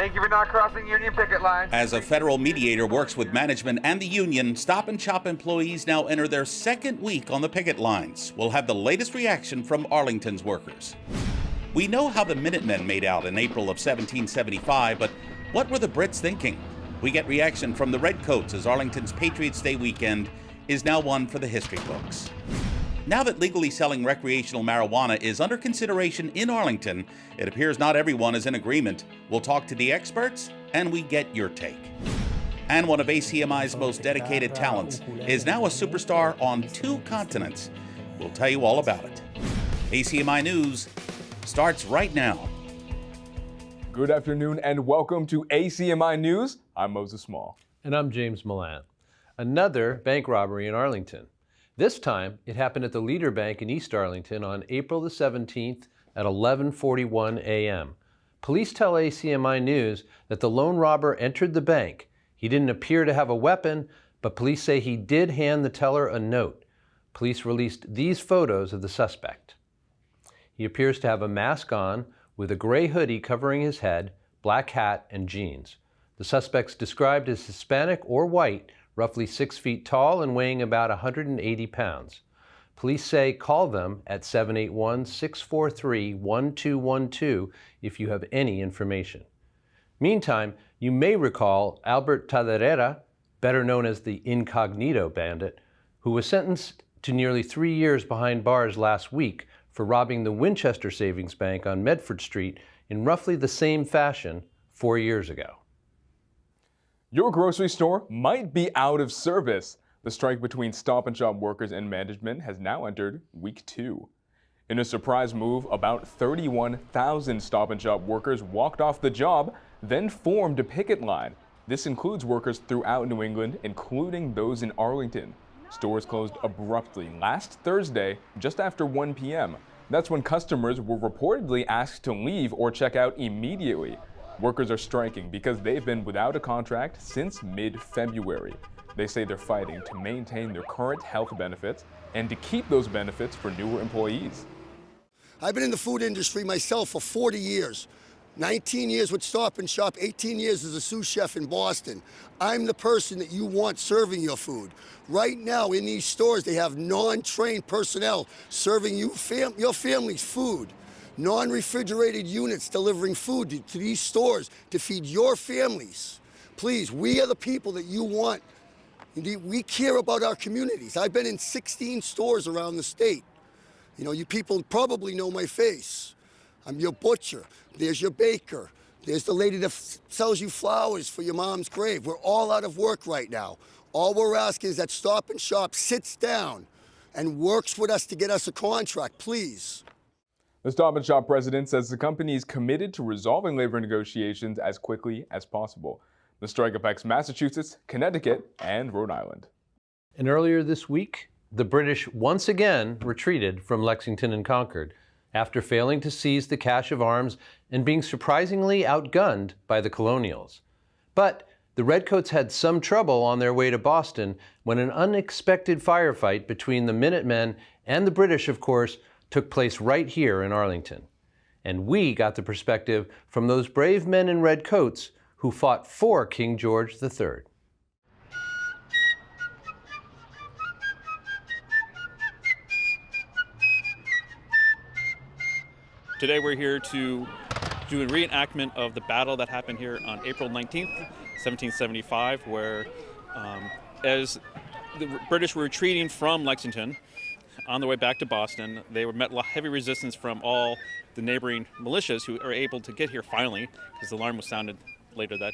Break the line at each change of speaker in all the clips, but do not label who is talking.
Thank you for not crossing union picket lines.
As a federal mediator works with management and the union, Stop and Shop employees now enter their second week on the picket lines. We'll have the latest reaction from Arlington's workers. We know how the Minutemen made out in April of 1775, but what were the Brits thinking? We get reaction from the redcoats as Arlington's Patriots Day weekend is now one for the history books. Now that legally selling recreational marijuana is under consideration in Arlington, it appears not everyone is in agreement. We'll talk to the experts, and we get your take. And one of ACMi's most dedicated talents is now a superstar on 2 continents. We'll tell you all about it. ACMi News starts right now.
Good afternoon and welcome to ACMi News. I'm Moses Small.
And I'm James Milan. Another bank robbery in Arlington. This time, it happened at the Leader Bank in East Arlington on April the 17th at 11:41 a.m. Police tell ACMi News that the lone robber entered the bank. He didn't appear to have a weapon, but police say he did hand the teller a note. Police released these photos of the suspect. He appears to have a mask on with a gray hoodie covering his head, black hat, and jeans. The suspect's described as Hispanic or white, roughly 6 feet tall and weighing about 180 pounds. Police say call them at 781-643-1212 if you have any information. Meantime, you may recall Albert Tadarera, better known as the Incognito Bandit, who was sentenced to nearly 3 years behind bars last week for robbing the Winchester Savings Bank on Medford Street in roughly the same fashion 4 years ago.
Your grocery store might be out of service. The strike between Stop and Shop workers and management has now entered week 2. In a surprise move, about 31,000 Stop and Shop workers walked off the job, then formed a picket line. This includes workers throughout New England, including those in Arlington. Stores closed abruptly last Thursday, just after 1 p.m. That's when customers were reportedly asked to leave or check out immediately. Workers are striking because they've been without a contract since mid-February. They say they're fighting to maintain their current health benefits and to keep those benefits for newer employees.
I've been in the food industry myself for 40 years. 19 years with Stop and Shop, 18 years as a sous chef in Boston. I'm the person that you want serving your food. Right now in these stores, they have non-trained personnel serving you your family's food. Non-refrigerated units delivering food to these stores to feed your families. Please, we are the people that you want. Indeed, we care about our communities. I've been in 16 stores around the state. You know, you people probably know my face. I'm your butcher. There's your baker. There's the lady that sells you flowers for your mom's grave. We're all out of work right now. All we're asking is that Stop and Shop sits down and works with us to get us a contract, please.
The Stop and Shop president says the company is committed to resolving labor negotiations as quickly as possible. The strike affects Massachusetts, Connecticut, and Rhode Island.
And earlier this week, the British once again retreated from Lexington and Concord after failing to seize the cache of arms and being surprisingly outgunned by the Colonials. But the Redcoats had some trouble on their way to Boston when an unexpected firefight between the Minutemen and the British, of course, took place right here in Arlington. And we got the perspective from those brave men in red coats who fought for King George III.
Today we're here to do a reenactment of the battle that happened here on April 19th, 1775, where as the British were retreating from Lexington, on their way back to Boston, they were met with heavy resistance from all the neighboring militias who are able to get here finally, because the alarm was sounded later that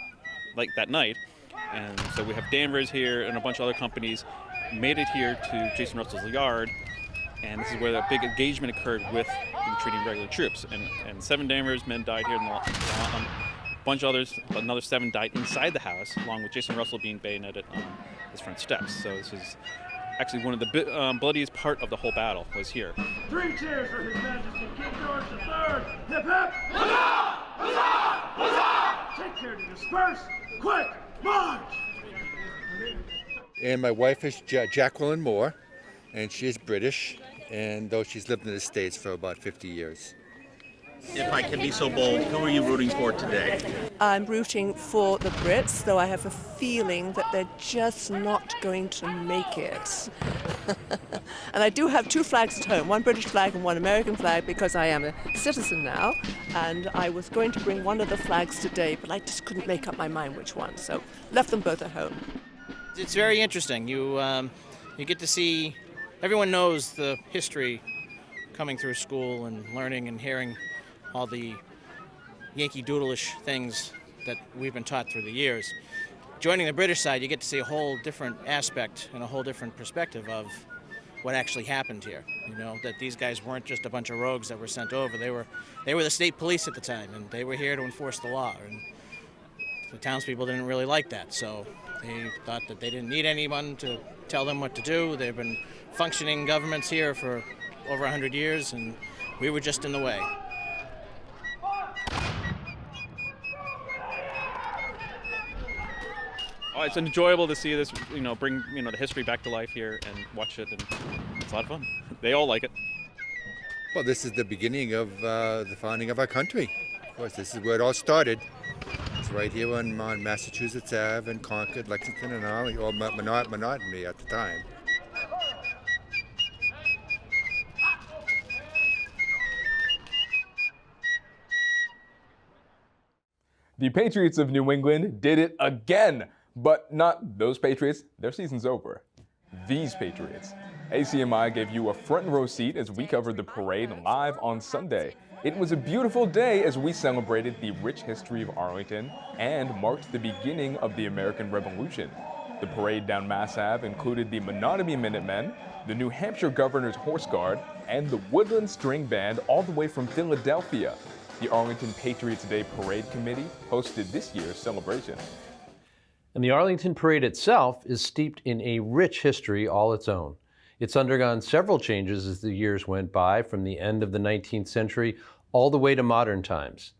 night. And so we have Danvers here and a bunch of other companies made it here to Jason Russell's yard, and this is where the big engagement occurred with the retreating regular troops. And 7 Danvers men died here, and a bunch of others, another 7 died inside the house, along with Jason Russell being bayoneted on his front steps. So this is actually one of the bloodiest part of the whole battle was here.
3 cheers for His Majesty King George III! Hip hip! Huzzah! Huzzah! Huzzah! Take care to disperse! Quick! March!
And my wife is Jacqueline Moore, and she is British, and though she's lived in the States for about 50 years.
If I can be so bold, who are you rooting for today?
I'm rooting for the Brits, though I have a feeling that they're just not going to make it. And I do have two flags at home, one British flag and one American flag, because I am a citizen now, and I was going to bring one of the flags today, but I just couldn't make up my mind which one, so left them both at home.
It's very interesting. You get to see, everyone knows the history coming through school and learning and hearing all the Yankee Doodle-ish things that we've been taught through the years. Joining the British side, you get to see a whole different aspect and a whole different perspective of what actually happened here. You know, that these guys weren't just a bunch of rogues that were sent over. They were the state police at the time, and they were here to enforce the law. And the townspeople didn't really like that, so they thought that they didn't need anyone to tell them what to do. They've been functioning governments here for over 100 years, and we were just in the way.
Oh, it's enjoyable to see this, bring, the history back to life here and watch it, and it's a lot of fun. They all like it.
Well, this is the beginning of the founding of our country. Of course, this is where it all started. It's right here on Massachusetts Ave in Concord, Lexington, and Arlington, or monotony at the time.
The Patriots of New England did it again, but not those Patriots. Their season's over. These Patriots. ACMi gave you a front row seat as we covered the parade live on Sunday. It was a beautiful day as we celebrated the rich history of Arlington and marked the beginning of the American Revolution. The parade down Mass Ave included the Minutemen, the New Hampshire Governor's Horse Guard, and the Woodland String Band all the way from Philadelphia. The Arlington Patriots Day Parade Committee hosted this year's celebration.
And the Arlington Parade itself is steeped in a rich history all its own. It's undergone several changes as the years went by, from the end of the 19th century all the way to modern times.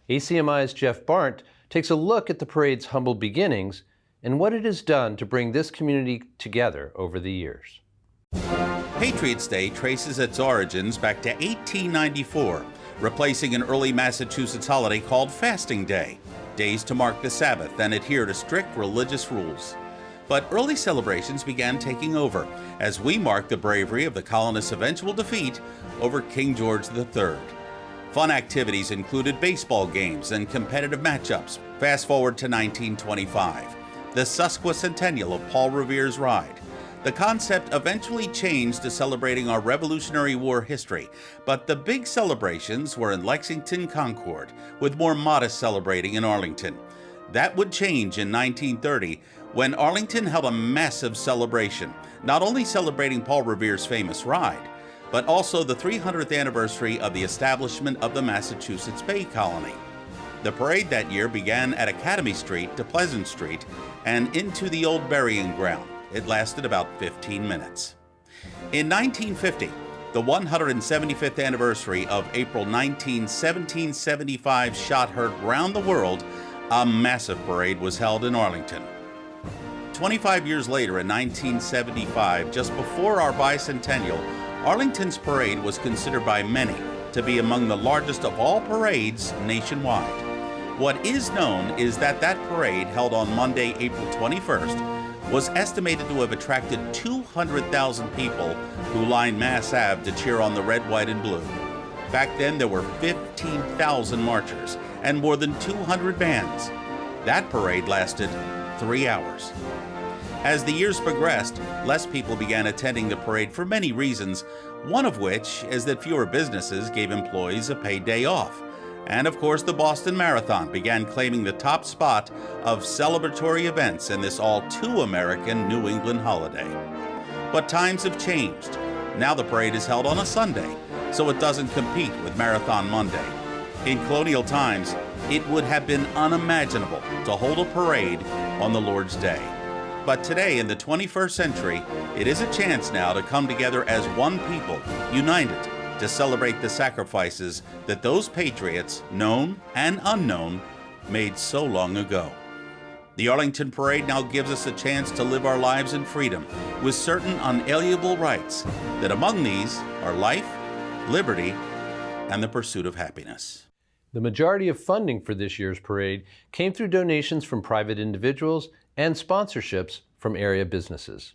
ACMi's Jeff Barnt takes a look at the parade's humble beginnings and what it has done to bring this community together over the years.
Patriots Day traces its origins back to 1894, replacing an early Massachusetts holiday called Fasting Day, days to mark the Sabbath and adhere to strict religious rules. But early celebrations began taking over as we marked the bravery of the colonists' eventual defeat over King George III. Fun activities included baseball games and competitive matchups. Fast forward to 1925, the sesquicentennial of Paul Revere's ride. The concept eventually changed to celebrating our Revolutionary War history, but the big celebrations were in Lexington, Concord, with more modest celebrating in Arlington. That would change in 1930 when Arlington held a massive celebration, not only celebrating Paul Revere's famous ride, but also the 300th anniversary of the establishment of the Massachusetts Bay Colony. The parade that year began at Academy Street to Pleasant Street and into the old burying ground. It lasted about 15 minutes. In 1950, the 175th anniversary of April 19, 1775 shot heard round the world, a massive parade was held in Arlington. 25 years later, in 1975, just before our bicentennial, Arlington's parade was considered by many to be among the largest of all parades nationwide. What is known is that parade, held on Monday, April 21st, was estimated to have attracted 200,000 people who lined Mass Ave to cheer on the red, white, and blue. Back then, there were 15,000 marchers and more than 200 bands. That parade lasted 3 hours. As the years progressed, less people began attending the parade for many reasons, one of which is that fewer businesses gave employees a paid day off. And of course, the Boston Marathon began claiming the top spot of celebratory events in this all-too-American New England holiday. But times have changed. Now the parade is held on a Sunday, so it doesn't compete with Marathon Monday. In colonial times, it would have been unimaginable to hold a parade on the Lord's Day. But today, in the 21st century, it is a chance now to come together as one people, united, to celebrate the sacrifices that those patriots, known and unknown, made so long ago. The Arlington Parade now gives us a chance to live our lives in freedom with certain unalienable rights, that among these are life, liberty, and the pursuit of happiness.
The majority of funding for this year's parade came through donations from private individuals and sponsorships from area businesses.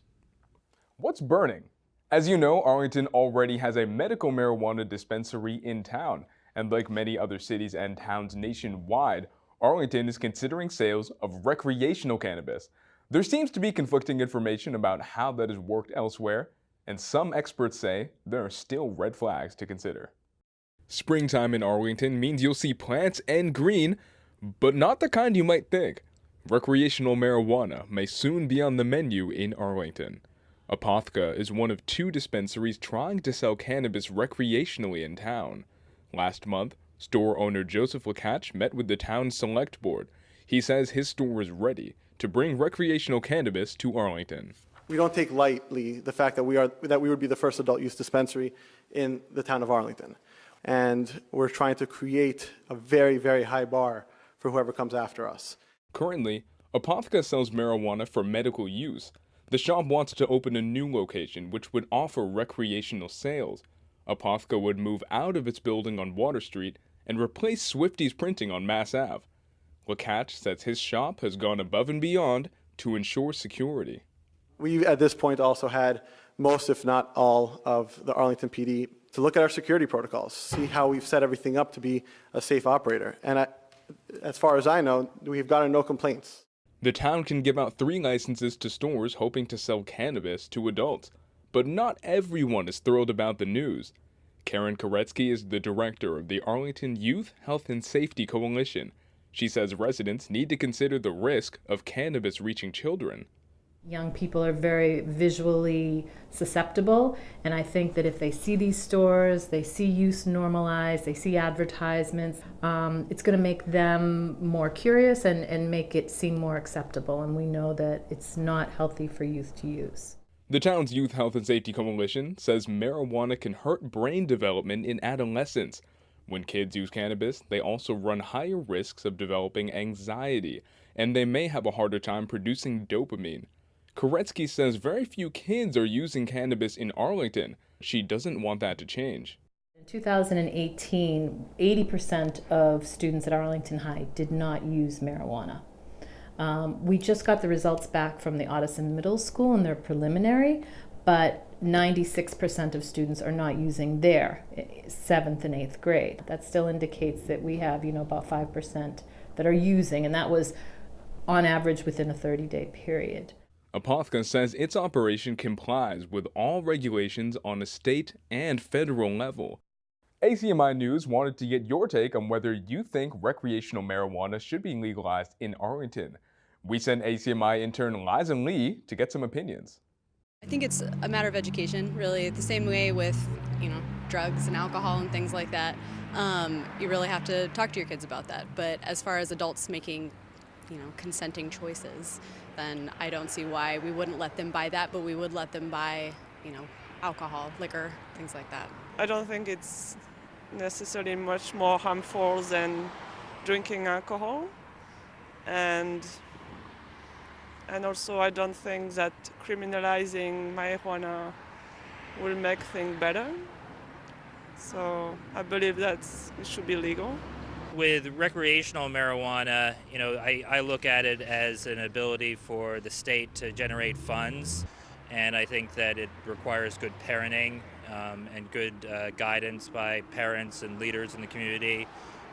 What's burning? As you know, Arlington already has a medical marijuana dispensary in town, and like many other cities and towns nationwide, Arlington is considering sales of recreational cannabis. There seems to be conflicting information about how that has worked elsewhere, and some experts say there are still red flags to consider. Springtime in Arlington means you'll see plants and green, but not the kind you might think. Recreational marijuana may soon be on the menu in Arlington. Apotheka is one of 2 dispensaries trying to sell cannabis recreationally in town. Last month, store owner Joseph Lakatch met with the town's select board. He says his store is ready to bring recreational cannabis to Arlington.
We don't take lightly the fact that we would be the first adult use dispensary in the town of Arlington. And we're trying to create a very, very high bar for whoever comes after us.
Currently, Apotheka sells marijuana for medical use. The shop wants to open a new location which would offer recreational sales. Apotheka would move out of its building on Water Street and replace Swifty's printing on Mass Ave. Lakatch says his shop has gone above and beyond to ensure security.
We, at this point, also had most, if not all, of the Arlington PD to look at our security protocols, see how we've set everything up to be a safe operator. And as far as I know, we've gotten no complaints.
The town can give out 3 licenses to stores hoping to sell cannabis to adults, but not everyone is thrilled about the news. Karen Koretsky is the director of the Arlington Youth Health and Safety Coalition. She says residents need to consider the risk of cannabis reaching children.
Young people are very visually susceptible, and I think that if they see these stores, they see use normalized, they see advertisements, it's going to make them more curious and make it seem more acceptable, and we know that it's not healthy for youth to use.
The town's Youth Health and Safety Coalition says marijuana can hurt brain development in adolescence. When kids use cannabis, they also run higher risks of developing anxiety, and they may have a harder time producing dopamine. Koretsky says very few kids are using cannabis in Arlington. She doesn't want that to change.
In 2018, 80% of students at Arlington High did not use marijuana. We just got the results back from the Audison Middle School and they're preliminary, but 96% of students are not using their 7th and 8th grade. That still indicates that we have, about 5% that are using, and that was on average within a 30-day period.
Apotheka says its operation complies with all regulations on a state and federal level. ACMi News wanted to get your take on whether you think recreational marijuana should be legalized in Arlington. We sent ACMi intern Liza Lee to get some opinions.
I think it's a matter of education, really. The same way with, drugs and alcohol and things like that. You really have to talk to your kids about that. But as far as adults making, consenting choices, then I don't see why we wouldn't let them buy that, but we would let them buy, alcohol, liquor, things like that.
I don't think it's necessarily much more harmful than drinking alcohol. And also I don't think that criminalizing marijuana will make things better. So I believe that it should be legal.
With recreational marijuana, I look at it as an ability for the state to generate funds, and I think that it requires good parenting and good guidance by parents and leaders in the community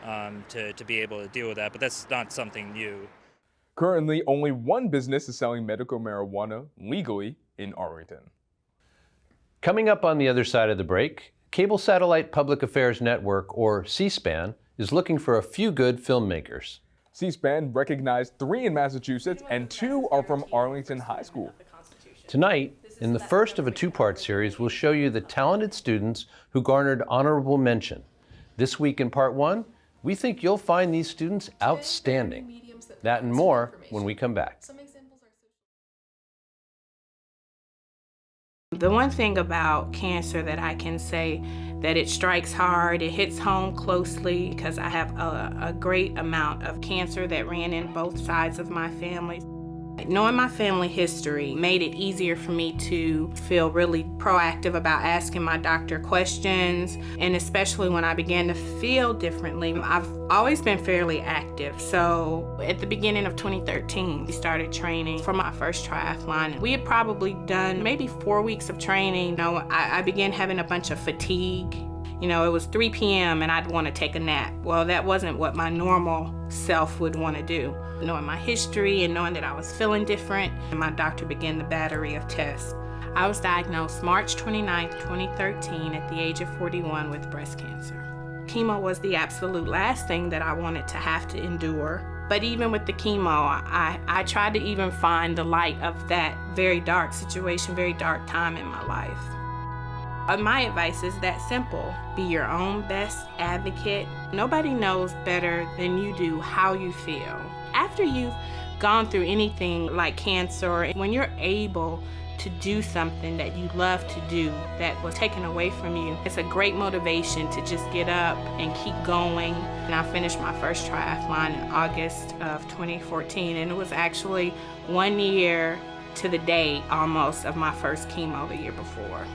to be able to deal with that, but that's not something new.
Currently, only one business is selling medical marijuana legally in Arlington.
Coming up on the other side of the break, Cable Satellite Public Affairs Network, or C-SPAN, is looking for a few good filmmakers.
C-SPAN recognized 3 in Massachusetts and 2 are from Arlington High School.
Tonight, in the first of a 2-part series, we'll show you the talented students who garnered honorable mention. This week in part 1, we think you'll find these students outstanding. That and more when we come back.
The one thing about cancer that I can say that it strikes hard, it hits home closely because I have a great amount of cancer that ran in both sides of my family. Knowing my family history made it easier for me to feel really proactive about asking my doctor questions, and especially when I began to feel differently. I've always been fairly active, so at the beginning of 2013, we started training for my first triathlon. We had probably done maybe 4 weeks of training. You know, I began having a bunch of fatigue. You know, it was 3 p.m. and I'd want to take a nap. Well, that wasn't what my normal self would want to do. Knowing my history and knowing that I was feeling different, and my doctor began the battery of tests. I was diagnosed March 29, 2013 at the age of 41 with breast cancer. Chemo was the absolute last thing that I wanted to have to endure. But even with the chemo, I tried to even find the light of that very dark situation, very dark time in my life. My advice is that simple. Be your own best advocate. Nobody knows better than you do how you feel. After you've gone through anything like cancer, when you're able to do something that you love to do that was taken away from you, it's a great motivation to just get up and keep going. And I finished my first triathlon in August of 2014, and it was actually 1 year to the day almost of my first chemo the year before.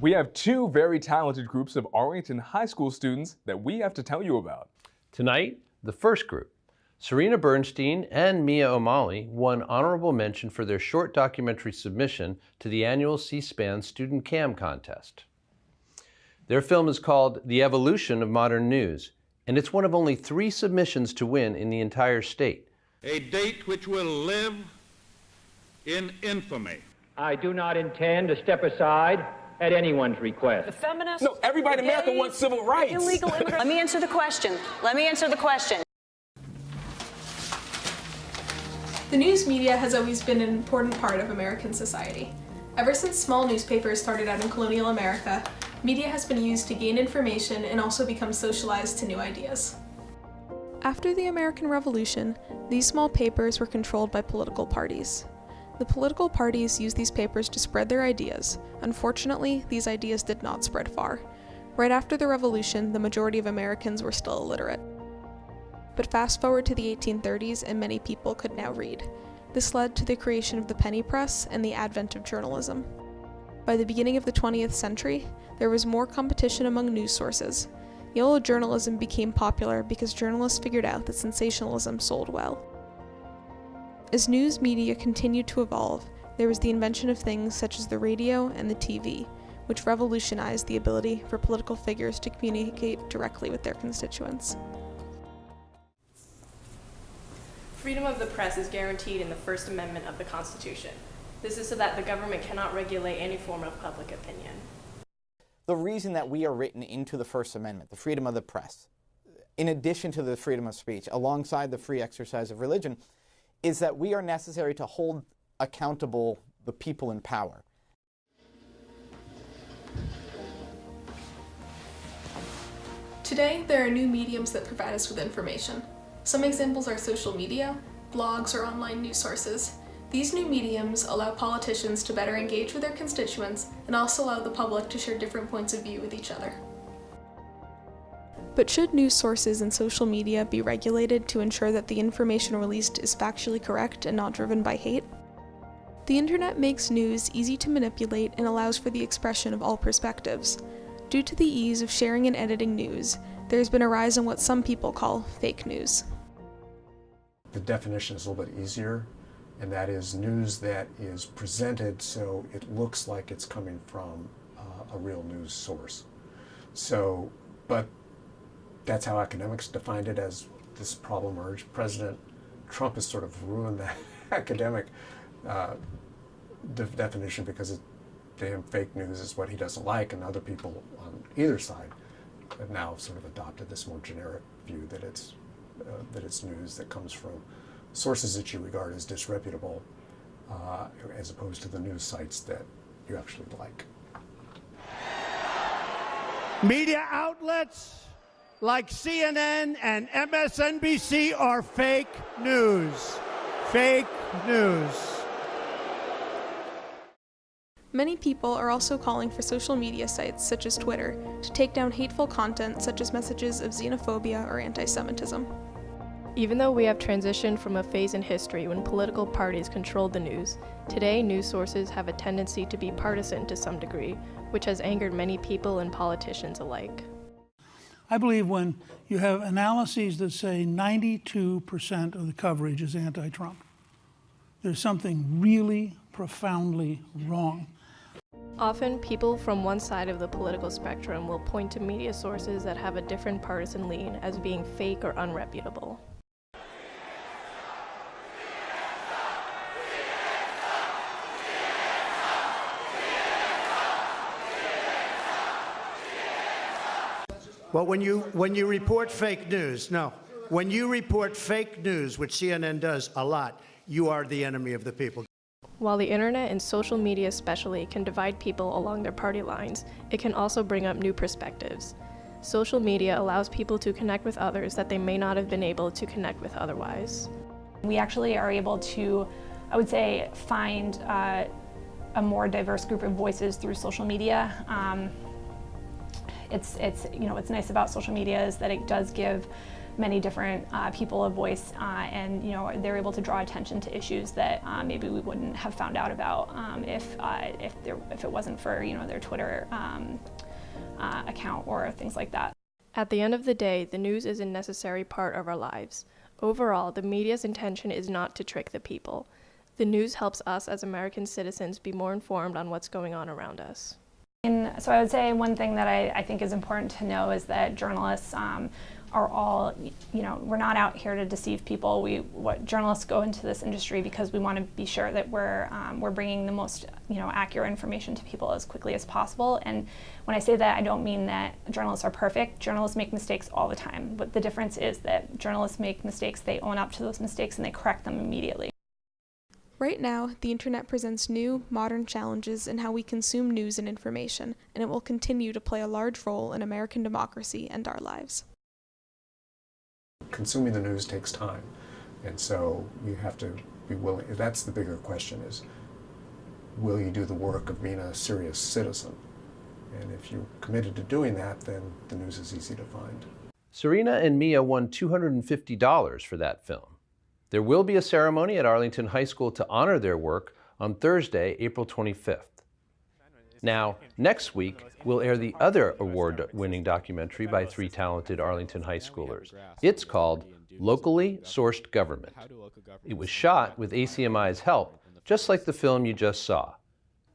We have two very talented groups of Arlington High School students that we have to tell you about.
Tonight, the first group, Serena Bernstein and Mia O'Malley, won honorable mention for their short documentary submission to the annual C-SPAN Student Cam contest. Their film is called The Evolution of Modern News, and it's one of only 3 submissions to win in the entire state.
A date which will live in infamy.
I do not intend to step aside at anyone's request.
The feminists?
No, everybody in America wants civil rights.
Illegal immigrants. Let me answer the question.
The news media has always been an important part of American society. Ever since small newspapers started out in colonial America, media has been used to gain information and also become socialized to new ideas. After the American Revolution, these small papers were controlled by political parties. The political parties used these papers to spread their ideas. Unfortunately, these ideas did not spread far. Right after the Revolution, the majority of Americans were still illiterate. But fast forward to the 1830s and many people could now read. This led to the creation of the penny press and the advent of journalism. By the beginning of the 20th century, there was more competition among news sources. Yellow journalism became popular because journalists figured out that sensationalism sold well. As news media continued to evolve, there was the invention of things such as the radio and the TV, which revolutionized the ability for political figures to communicate directly with their constituents.
Freedom of the press is guaranteed in the First Amendment of the Constitution. This is so that the government cannot regulate any form of public opinion.
The reason that we are written into the First Amendment, the freedom of the press, in addition to the freedom of speech, alongside the free exercise of religion, is that we are necessary to hold accountable the people in power.
Today, there are new mediums that provide us with information. Some examples are social media, blogs, or online news sources. These new mediums allow politicians to better engage with their constituents and also allow the public to share different points of view with each other. But should news sources and social media be regulated to ensure that the information released is factually correct and not driven by hate? The internet makes news easy to manipulate and allows for the expression of all perspectives. Due to the ease of sharing and editing news, there's been a rise in what some people call fake news.
The definition is a little bit easier, and that is news that is presented so it looks like it's coming from a real news source. So, but that's how academics defined it as this problem emerged. President Trump has sort of ruined that academic definition because to him fake news is what he doesn't like, and other people on either side have now sort of adopted this more generic view that it's news that comes from sources that you regard as disreputable, as opposed to the news sites that you actually like.
Media outlets like CNN and MSNBC are fake news. Fake news.
Many people are also calling for social media sites such as Twitter to take down hateful content such as messages of xenophobia or anti-Semitism.
Even though we have transitioned from a phase in history when political parties controlled the news, today news sources have a tendency to be partisan to some degree, which has angered many people and politicians alike.
I believe when you have analyses that say 92% of the coverage is anti-Trump, there's something really profoundly wrong.
Often, people from one side of the political spectrum will point to media sources that have a different partisan lean as being fake or unreputable.
Well, when you report fake news, when you report fake news, which CNN does a lot, you are the enemy of the people.
While the internet and social media especially can divide people along their party lines, it can also bring up new perspectives. Social media allows people to connect with others that they may not have been able to connect with otherwise.
We actually are able to, I would say, find a more diverse group of voices through social media. What's nice about social media is that it does give many different people a voice, and they're able to draw attention to issues that maybe we wouldn't have found out about if it wasn't for their Twitter account or things like that.
At the end of the day, the news is a necessary part of our lives. Overall, the media's intention is not to trick the people. The news helps us as American citizens be more informed on what's going on around us.
And so I would say one thing that I think is important to know is that journalists are all, we're not out here to deceive people. Journalists go into this industry because we want to be sure that we're bringing the most, accurate information to people as quickly as possible. And when I say that, I don't mean that journalists are perfect. Journalists make mistakes all the time. But the difference is that journalists make mistakes, they own up to those mistakes, and they correct them immediately.
Right now, the internet presents new, modern challenges in how we consume news and information, and it will continue to play a large role in American democracy and our lives.
Consuming the news takes time, and so you have to be willing. That's the bigger question: is will you do the work of being a serious citizen? And if you're committed to doing that, then the news is easy to find.
Serena and Mia won $250 for that film. There will be a ceremony at Arlington High School to honor their work on Thursday, April 25th. Now, next week, we'll air the other award-winning documentary by three talented Arlington high schoolers. It's called Locally Sourced Government. It was shot with ACMi's help, just like the film you just saw.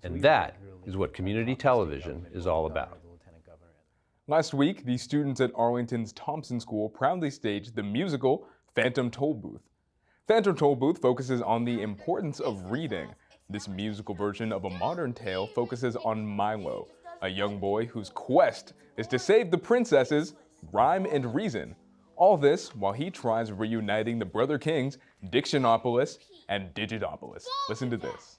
And that is what community television is all about.
Last week, the students at Arlington's Thompson School proudly staged the musical Phantom Toll Booth. Phantom Toll Booth focuses on the importance of reading. This musical version of a modern tale focuses on Milo, a young boy whose quest is to save the princesses, rhyme and reason. All this while he tries reuniting the Brother Kings, Dictionopolis, and Digitopolis. Listen to this.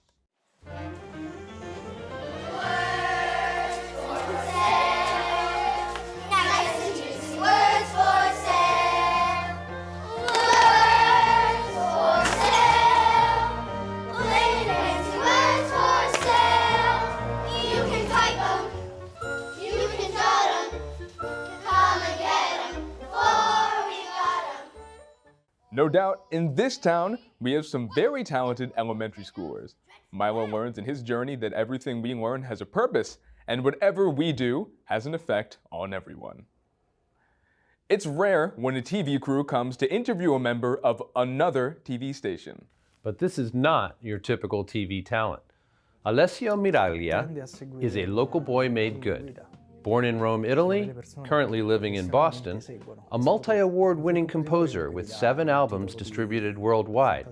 No doubt, in this town, we have some very talented elementary schoolers. Milo learns in his journey that everything we learn has a purpose, and whatever we do has an effect on everyone. It's rare when a TV crew comes to interview a member of another TV station.
But this is not your typical TV talent. Alessio Miraglia is a local boy made good. Born in Rome, Italy, currently living in Boston, a multi-award-winning composer with 7 albums distributed worldwide.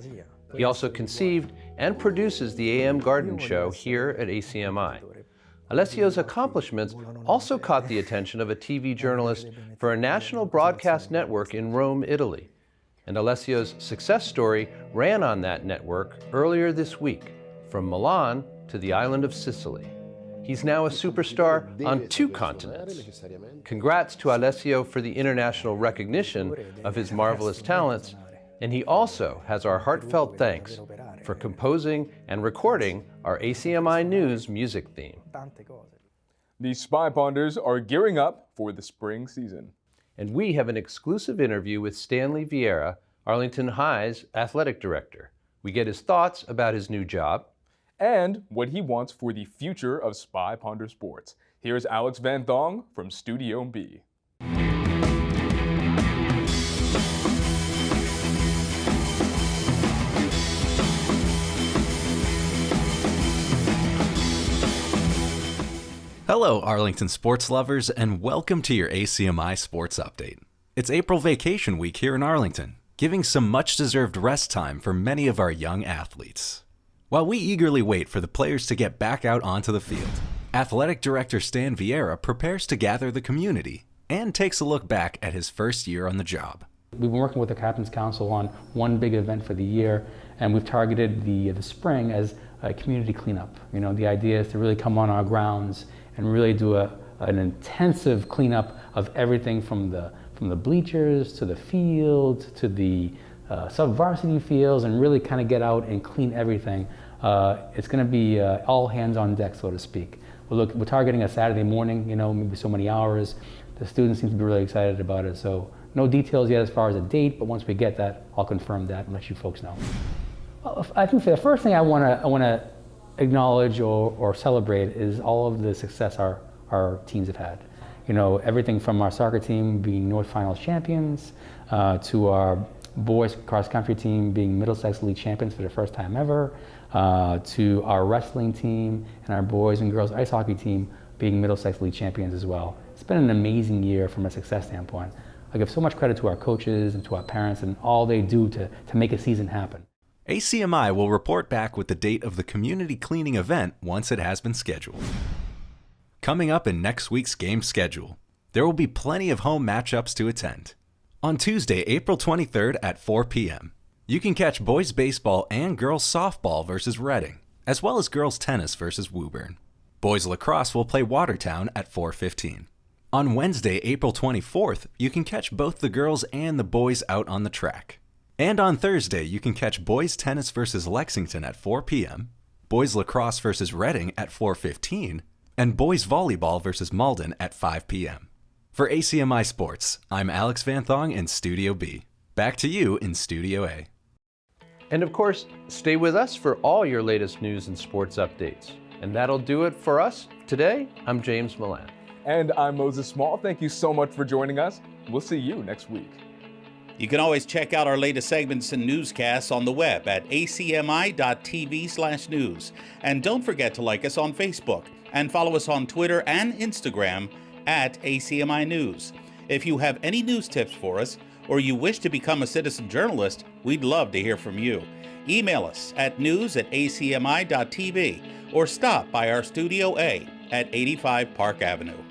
He also conceived and produces the AM Garden Show here at ACMi. Alessio's accomplishments also caught the attention of a TV journalist for a national broadcast network in Rome, Italy. And Alessio's success story ran on that network earlier this week. From Milan, to the island of Sicily. He's now a superstar on 2 continents. Congrats to Alessio for the international recognition of his marvelous talents, and he also has our heartfelt thanks for composing and recording our ACMi News music theme.
The Spy Ponders are gearing up for the spring season.
And we have an exclusive interview with Stanley Vieira, Arlington High's athletic director. We get his thoughts about his new job,
and what he wants for the future of Spy Ponder sports. Here's Alex Van Thong from Studio B.
Hello, Arlington sports lovers, and welcome to your ACMi Sports Update. It's April vacation week here in Arlington, giving some much-deserved rest time for many of our young athletes. While we eagerly wait for the players to get back out onto the field, Athletic Director Stan Vieira prepares to gather the community and takes a look back at his first year on the job.
We've been working with the Captain's Council on one big event for the year, and we've targeted the spring as a community cleanup. You know, the idea is to really come on our grounds and really do an intensive cleanup of everything from the bleachers to the field to the sub-varsity fields, and really kind of get out and clean everything. It's going to be all hands on deck, so to speak. We're targeting a Saturday morning, you know, maybe so many hours. The students seem to be really excited about it, so no details yet as far as a date, but once we get that, I'll confirm that and let you folks know. Well, I think for the first thing I want to acknowledge or celebrate is all of the success our teams have had. You know, everything from our soccer team being North Finals champions to our boys cross country team being Middlesex League champions for the first time ever, to our wrestling team and our boys and girls ice hockey team being Middlesex League champions as well. It's been an amazing year from a success standpoint. I give so much credit to our coaches and to our parents and all they do to make a season happen.
ACMi will report back with the date of the community cleaning event once it has been scheduled. Coming up in next week's game schedule, there will be plenty of home matchups to attend. On Tuesday, April 23rd at 4 p.m., you can catch boys baseball and girls softball versus Reading, as well as girls tennis versus Woburn. Boys lacrosse will play Watertown at 4:15. On Wednesday, April 24th, you can catch both the girls and the boys out on the track. And on Thursday, you can catch boys tennis versus Lexington at 4 p.m., boys lacrosse versus Reading at 4:15, and boys volleyball versus Malden at 5 p.m. For ACMi Sports, I'm Alex Van Thong in Studio B. Back to you in Studio A.
And of course, stay with us for all your latest news and sports updates. And that'll do it for us today. I'm James Milan.
And I'm Moses Small. Thank you so much for joining us. We'll see you next week.
You can always check out our latest segments and newscasts on the web at acmi.tv/news. And don't forget to like us on Facebook and follow us on Twitter and Instagram at ACMi News. If you have any news tips for us, or you wish to become a citizen journalist, we'd love to hear from you. Email us at news@acmi.tv or stop by our Studio A at 85 Park Avenue.